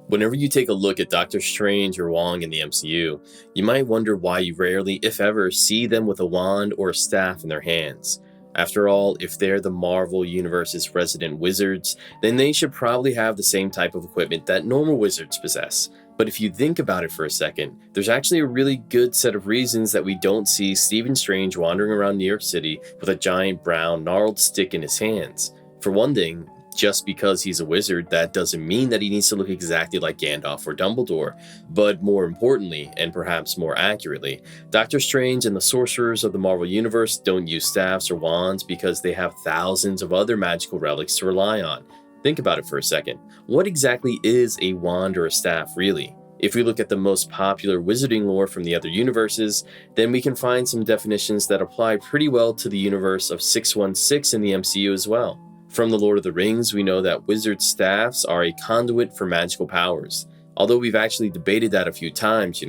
Whenever you take a look at Doctor Strange or Wong in the MCU, you might wonder why you rarely, if ever, see them with a wand or a staff in their hands. After all, if they're the Marvel Universe's resident wizards, then they should probably have the same type of equipment that normal wizards possess. But if you think about it for a second, there's actually a really good set of reasons that we don't see Stephen Strange wandering around New York City with a giant brown gnarled stick in his hands. For one thing, just because he's a wizard, that doesn't mean that he needs to look exactly like Gandalf or Dumbledore. But more importantly, and perhaps more accurately, Doctor Strange and the sorcerers of the Marvel Universe don't use staffs or wands because they have thousands of other magical relics to rely on. Think about it for a second. What exactly is a wand or a staff, really? If we look at the most popular wizarding lore from the other universes, then we can find some definitions that apply pretty well to the universe of 616 in the MCU as well. From the Lord of the Rings, we know that wizard staffs are a conduit for magical powers. Although we've actually debated that a few times,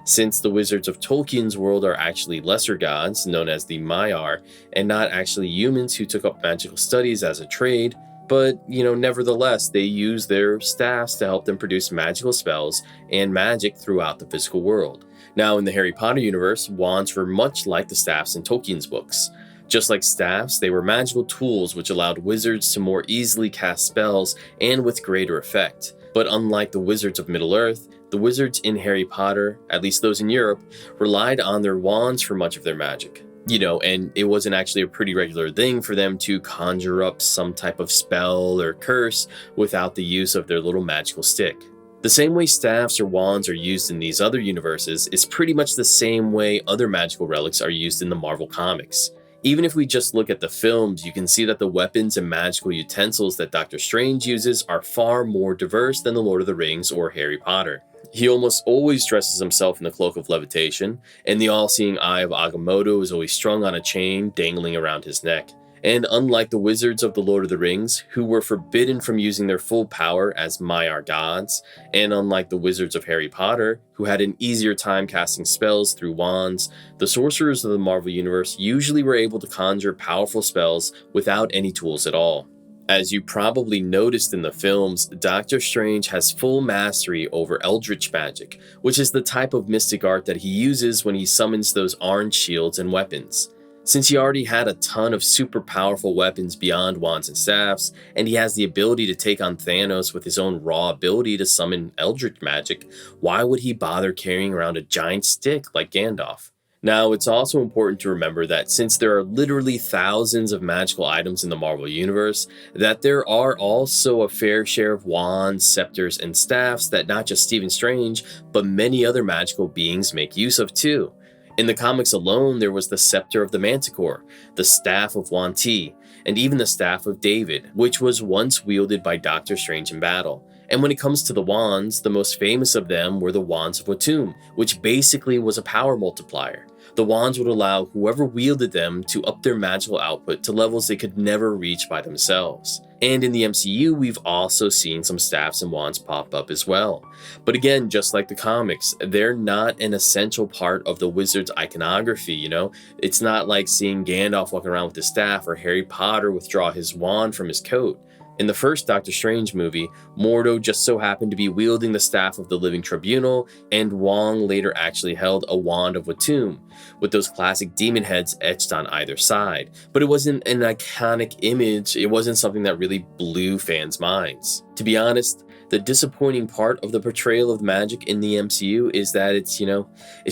since the wizards of Tolkien's world are actually lesser gods, known as the Maiar, and not actually humans who took up magical studies as a trade, but, nevertheless, they use their staffs to help them produce magical spells and magic throughout the physical world. Now, in the Harry Potter universe, wands were much like the staffs in Tolkien's books. Just like staffs, they were magical tools which allowed wizards to more easily cast spells and with greater effect. But unlike the wizards of Middle-earth, the wizards in Harry Potter, at least those in Europe, relied on their wands for much of their magic. And it wasn't actually a pretty regular thing for them to conjure up some type of spell or curse without the use of their little magical stick. The same way staffs or wands are used in these other universes is pretty much the same way other magical relics are used in the Marvel comics. Even if we just look at the films, you can see that the weapons and magical utensils that Doctor Strange uses are far more diverse than the Lord of the Rings or Harry Potter. He almost always dresses himself in the cloak of levitation, and the all-seeing eye of Agamotto is always strung on a chain dangling around his neck. And unlike the wizards of the Lord of the Rings, who were forbidden from using their full power as Maiar gods, and unlike the wizards of Harry Potter, who had an easier time casting spells through wands, the sorcerers of the Marvel Universe usually were able to conjure powerful spells without any tools at all. As you probably noticed in the films, Doctor Strange has full mastery over Eldritch magic, which is the type of mystic art that he uses when he summons those orange shields and weapons. Since he already had a ton of super powerful weapons beyond wands and staffs, and he has the ability to take on Thanos with his own raw ability to summon Eldritch magic, why would he bother carrying around a giant stick like Gandalf? Now, it's also important to remember that since there are literally thousands of magical items in the Marvel Universe, that there are also a fair share of wands, scepters, and staffs that not just Stephen Strange, but many other magical beings make use of too. In the comics alone, there was the Scepter of the Manticore, the Staff of Wanti, and even the Staff of David, which was once wielded by Doctor Strange in battle. And when it comes to the wands, the most famous of them were the Wands of Watum, which basically was a power multiplier. The wands would allow whoever wielded them to up their magical output to levels they could never reach by themselves. And in the MCU, we've also seen some staffs and wands pop up as well. But again, just like the comics, they're not an essential part of the wizard's iconography, It's not like seeing Gandalf walking around with his staff or Harry Potter withdraw his wand from his coat. In the first Doctor Strange movie, Mordo just so happened to be wielding the Staff of the Living Tribunal, and Wong later actually held a Wand of Watum, with those classic demon heads etched on either side. But it wasn't an iconic image, it wasn't something that really blew fans' minds. To be honest, the disappointing part of the portrayal of magic in the MCU is that it's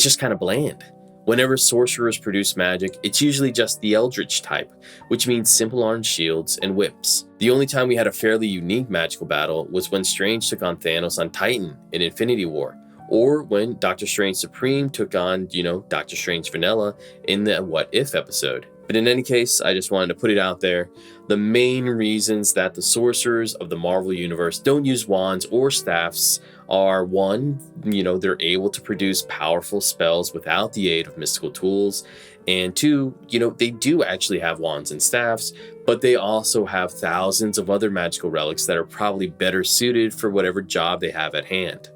just kind of bland. Whenever sorcerers produce magic, it's usually just the Eldritch type, which means simple orange shields and whips. The only time we had a fairly unique magical battle was when Strange took on Thanos on Titan in Infinity War, or when Doctor Strange Supreme took on, Doctor Strange Vanilla in the What If episode. But in any case, I just wanted to put it out there. The main reasons that the sorcerers of the Marvel Universe don't use wands or staffs are, one, they're able to produce powerful spells without the aid of mystical tools, and two, they do actually have wands and staffs, but they also have thousands of other magical relics that are probably better suited for whatever job they have at hand.